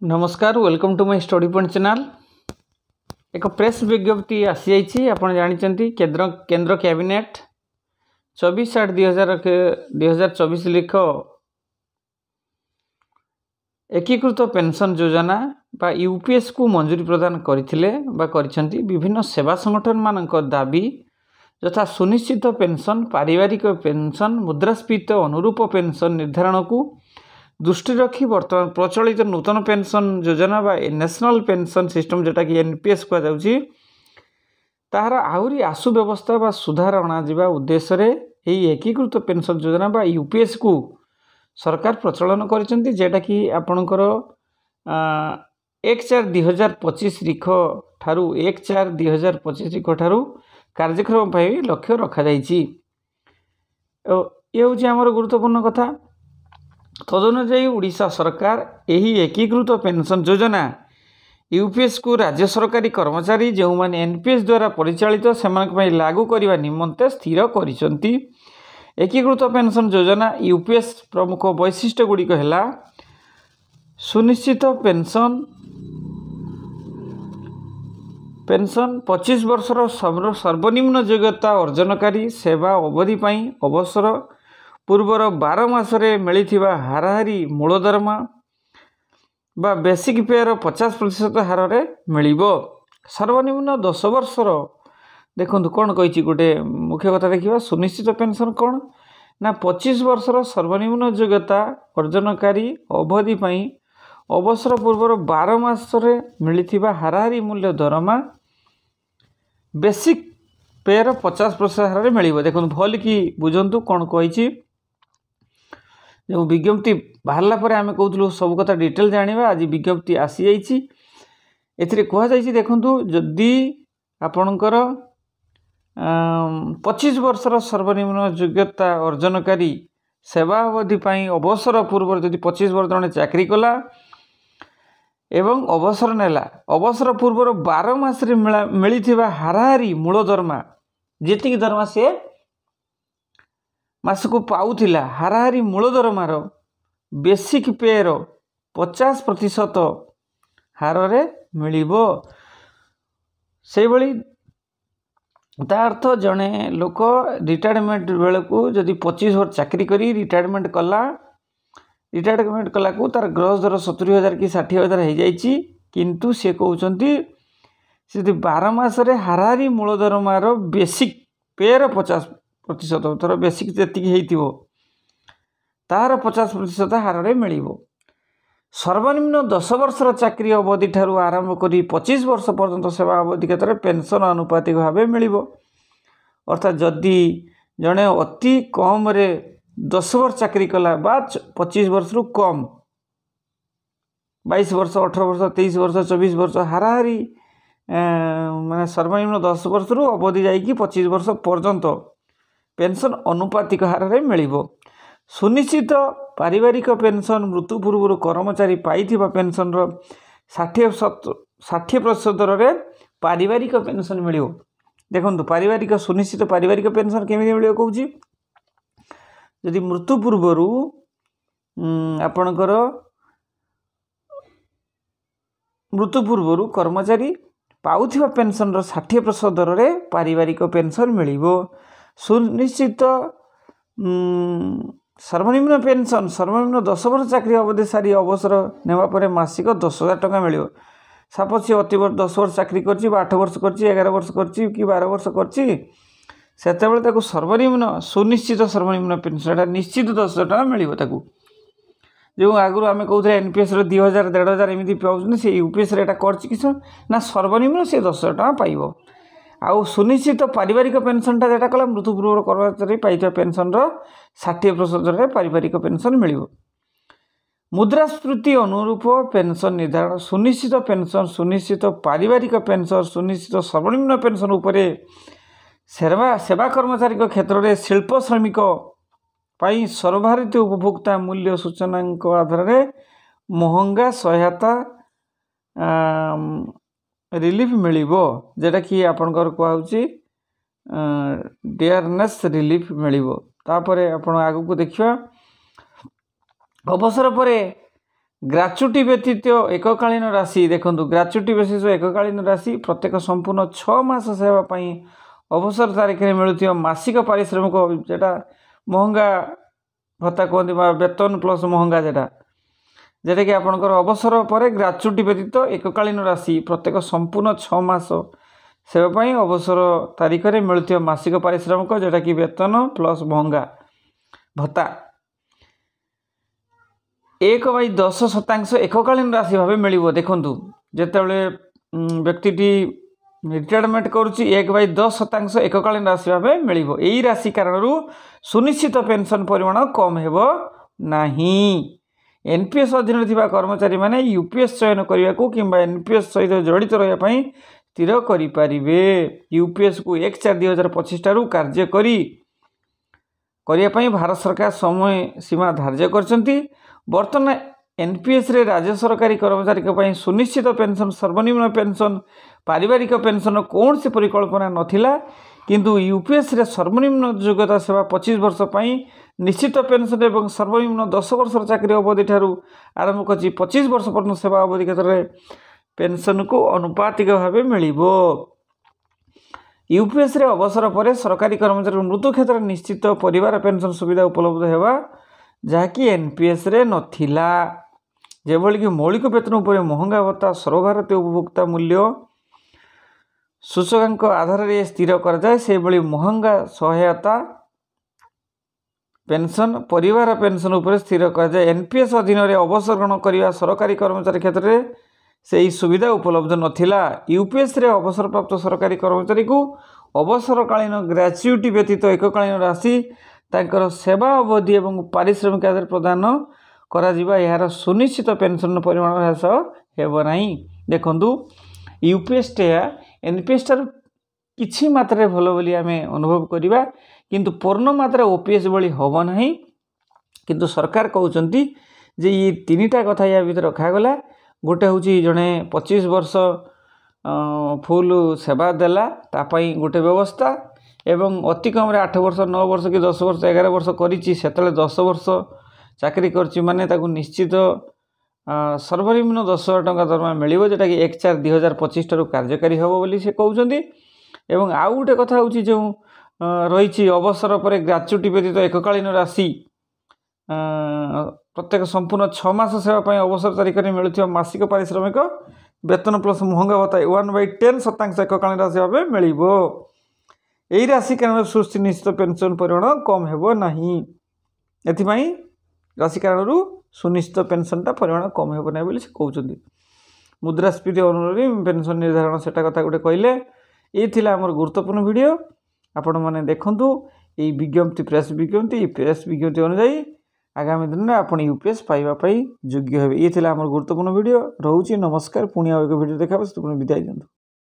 नमस्कार welcome to my study point channel. एक press विज्ञप्ति आसी जाइए। आप जानते केंद्र कैबिनेट 24/8/2024 लिख एकीकृत पेंशन योजना बा यूपीएस को मंजूरी प्रदान करते विभिन्न सेवा संगठन मान दाबी यथा सुनिश्चित पेंशन, पारिवारिक पेंशन, मुद्रास्फीति अनुरूप पेंशन निर्धारण को दृष्टि रखी वर्तमान प्रचलित नूतन पेंशन योजना बा नेशनल पेंशन सिस्टम जोटा कि एनपीएस कहुच्छी तार आहरी आशु व्यवस्था बा सुधार अणाजिबा उद्देश्य रे यही एकीकृत पेंशन योजना बा यूपीएस को सरकार प्रचलन करिसेंती जेटा कि आपणकर 1/4/2025 तारीख ठारू 1/4/2025 तारीख ठारू कार्यक्रम पर लक्ष्य रखा जाइछि। ये हूँ आमर गुरुत्वपूर्ण कथा। तदनुयायी उड़ीसा सरकार यही एकीकृत पेंशन योजना यूपीएस को राज्य सरकारी कर्मचारी जो माने एनपीएस द्वारा परिचालित से लागू करने निमंते स्थिर करिसेंती। एकीकृत पेंशन योजना यूपीएस प्रमुख वैशिष्ट्य गुड़िक है सुनिश्चित पेंशन 25 वर्षर सर्वनिम्न योग्यता अर्जनकारी सेवा अवधि अवसर पूर्वर 12 मासरे मिलिथिबा हाराहारी मूल दरमा बा बेसिक पेयर 50% हार मिलिबो। सर्वनिम्न 10 वर्षर देखो कौन कही गोटे मुख्य कथा देखा सुनिश्चित पेंशन कौन ना 25 वर्षर सर्वनिम्न योग्यता अर्जनकारी अवधि अवसर पूर्वर 12 मासरे मिलिथिबा हाराहारी मूल्य दरमा बेसिक पेयर 50% हार मिलिबो। देखो भल कि बुझंतु कौन कही जो विज्ञप्ति बाहरला पर आम कहूँ सब कथा डिटेल जाना। आज विज्ञप्ति आसी जाइए एथिरे कह जाइए देखंतु जदि आपणकर 25 वर्षर सर्वनिम्न योग्यता अर्जनकारी सेवा अवधि अवसर पूर्व जदि 25 वर्ष जड़े चाकरी कला एवं अवसर नेला अवसर पूर्वर 12 मासरे मिलिथिबा हाराहारी मूल दरमा जेतिक दरमा से मास को पाउथिला हाराहारी मूल दरमार बेसिक पेयर 50% हार मिलिबो। से भली ता अर्थ जड़े लोक रिटायरमेंट बेल को जदि 25 वर्ष चाकरी करी रिटायरमेंट कला को तार ग्रस दर 70,000 कि 60,000 हो जाइए किंतु सी कहते से 12 मासरे हाराहारी मूल दरमार बेसिक पेयर 50% थोड़ा बेसिक जी तार 50% हार मिलिबो। सर्वनिम्न 10 वर्षर चाकरी अवधि ठारू आरंभ करी 25 वर्ष पर्यंत सेवा अवधि क्षेत्र में पेंशन अनुपातिक भाव मिलिबो। अर्थात जदि जड़े अति कम रे 10 वर्ष चाकरी कला बा 25 वर्ष रु कम 22 वर्ष 18 वर्ष 23 वर्ष 24 वर्ष हाराहारी माने सर्वनिम्न 10 वर्ष रु अवधि जाइए 25 वर्ष पर्यंत पेंशन अनुपातिक हार मिलिबो। सुनिश्चित पारिवारिक पेंशन मृत्यु पूर्व कर्मचारी पाइथिबा पेंशन 60% दर पारिवारिक पेंशन मिलिबो। देखंतु पारिवारिक सुनिश्चित पारिवारिक पेंशन केमिति मिलिबो कहूची यदि मृत्यु पूर्व आपणकर मृत्यु पूर्व कर्मचारी पाउथिबा पेंशन 60% दर पारिवारिक पेंशन मिलिबो। सुनिश्चित सर्वनिम्न पेंशन सर्वनिम्न 10 वर्ष चाकरी अवधि सारी अवसर नेवा परे मासिक 10,000 टका मिलिबो। सपोज सी अति 10 वर्ष चाकरी करची 8 वर्ष करची 11 वर्ष करची कि 12 वर्ष करची सेतेबेले ताकू सर्वनिम्न सुनिश्चित सर्वनिम्न पेंशन निश्चित 10,000 टका मिलिबो। ताकू जो आगु आम कहते एनपीएस 2,000 1,500 एमती पाऊँ से यूपीएस करची किस ना सर्वनिम्न से 10,000 टका पाइबो। आउ सुनिश्चित पारिवारिक पेंशनटा जेटा कला मृत्यु पूर्व कर्मचारी पाइଥିବା पेंशन 60% पारिवारिक पेंशन मिलिबो। मुद्रास्फीति अनुरूप पेंशन निर्धारण सुनिश्चित पेंशन सुनिश्चित पारिवारिक पेंशन सुनिश्चित सर्वनिम्न पेंशन उपरे सेवा कर्मचारी क्षेत्र में शिल्प श्रमिक सर्वभारतीय उपभोक्ता मूल्य सूचना आधार में महंगा सहायता रिलीफ मिलिबो जेटा कि आपनकर कहउची डियरनेस रिलीफ मिलिबो। तापरे आपण आगु को देखिबा अवसर परे ग्राच्युटी व्यतीत एककालीन राशि देखो ग्राच्युटी बेसिस एककालीन राशि प्रत्येक संपूर्ण 6 मास सेवाई अवसर तारीख में मिलुवा मासिक पारिश्रमिक जेटा महंगा भत्ता कहते वेतन प्लस महंगा जेटा कि आपंकर अवसर पर ग्राच्युटी व्यतीत एककालीन राशि प्रत्येक संपूर्ण 6 मास सेवाई अवसर तारीख में मिलुवा मासिक पारिश्रमिक जेटा कि वेतन प्लस महंगा भत्ता 1/10% एककालीन राशि भाव मिल देखु जिते व्यक्ति रिटायरमेंट करुच्ची 1/10% एककालीन राशि भाव मिल यही राशि कारण सुनिश्चित पेंशन परिमाण कम हो नहीं। एनपीएस अधीन थी कर्मचारी माने यूपीएस चयन करने को कि एनपीएस सहित जड़ित रही स्थिर करें। यूपीएस को 1/4/2025 ठारू कार्य करने भारत सरकार समय सीमा धार्य करछंती। बर्तमान एनपीएस रे राज्य सरकारी कर्मचारी सुनिश्चित पेंशन सर्वनिम्न पेंशन पारिवारिक पेंशन कौन से परिकल्पना नथिला किंतु यूपीएस रे सर्वनिम्न योग्यता सेवा 25 वर्ष पई निश्चित पेंशन एवं सर्वनिम्न 10 वर्ष चाकरी अवधि ठारू आरंभ कर 25 वर्ष पर्यंत सेवा अवधि क्षेत्र में पेंशन को अनुपातिक भाव मिलिबो। यूपीएस रे अवसर पर सरकारी कर्मचारी मृत्यु क्षेत्र में निश्चित परिवार पेंशन सुविधा उपलब्ध होगा जहाँकि एनपीएस रे नथिला। जेभली कि मौलिक वेतन उपर महंगा भत्ता सर्वभारतीय उपभोक्ता मूल्य सूचकांक आधार में स्थिर कर जाए से भली महंगा सहायता पेंशन परिवार पेंशन उपर स्थिर कर जाए। एनपीएस अधीन में अवसर ग्रहण करने सरकारी कर्मचारी क्षेत्र में से सुविधा उपलब्ध नथिला। यूपीएस रे अवसर प्राप्त सरकारी कर्मचारी को अवसरकालीन ग्राच्युटी व्यतीत एककालीन राशि तांकर सेवा अवधि एवं पारिश्रमिक आधार प्रदान करा जिबा यार सुनिश्चित पेंशन परिमाण ह्रास हेबो नाही। देखंतु यूपीएस टे एनपीएस टार किछि मात्रा भल बोली आमे अनुभव करिबा किंतु पूर्ण मात्रा ओपीएस भली होबो नाही। किंतु सरकार कहउचंती जे ये तीनटा कथा या भीतर रखा गला। गोटे होची जने 25 वर्ष फुल सेवा देला तापाई गोटे व्यवस्था एवं अति कम 8 वर्ष 9 वर्ष कि 10 वर्ष 11 वर्ष करिछि सेतले 10 वर्ष चाकरी करछि माने ताकू निश्चित सर्वनिम्न 10,000 टंका दरमा मिलिबो जेटा कि 1/4/2025 ठारू कार्यकारी होबो बोली से कहउचंती। एवं आउ गोटे कथा होची जो रही अवसर पर ग्राच्युटी व्यतीत एककालीन राशि प्रत्येक संपूर्ण 6 मास सेवाई अवसर तारीख में मिलुवा मासिक पारिश्रमिक वेतन प्लस महंगा भत्ता 1/10% एककालीन राशि भाव मिल यही राशि कारण सुनिश्चित पेंशन परिमाण कम हो नहीं। एथिपाई राशि कारण सुनिश्चित पेंशनटा परिमाण कम हो ना कहते। मुद्रास्फीति अनुरूप पेंशन निर्धारण से कथा गोटे कहले ये थिला हमर गुरुत्वपूर्ण वीडियो आपण माने देखंतु। ये विज्ञप्ति प्रेस विज्ञप्ति अनुसार आगामी दिन में आप यूपीएस पाइबापी योग्य हे। ये थिला हमर गुरुत्वपूर्ण वीडियो रोचे। नमस्कार पुणी एक वीडियो देखा विदाय दिंतु।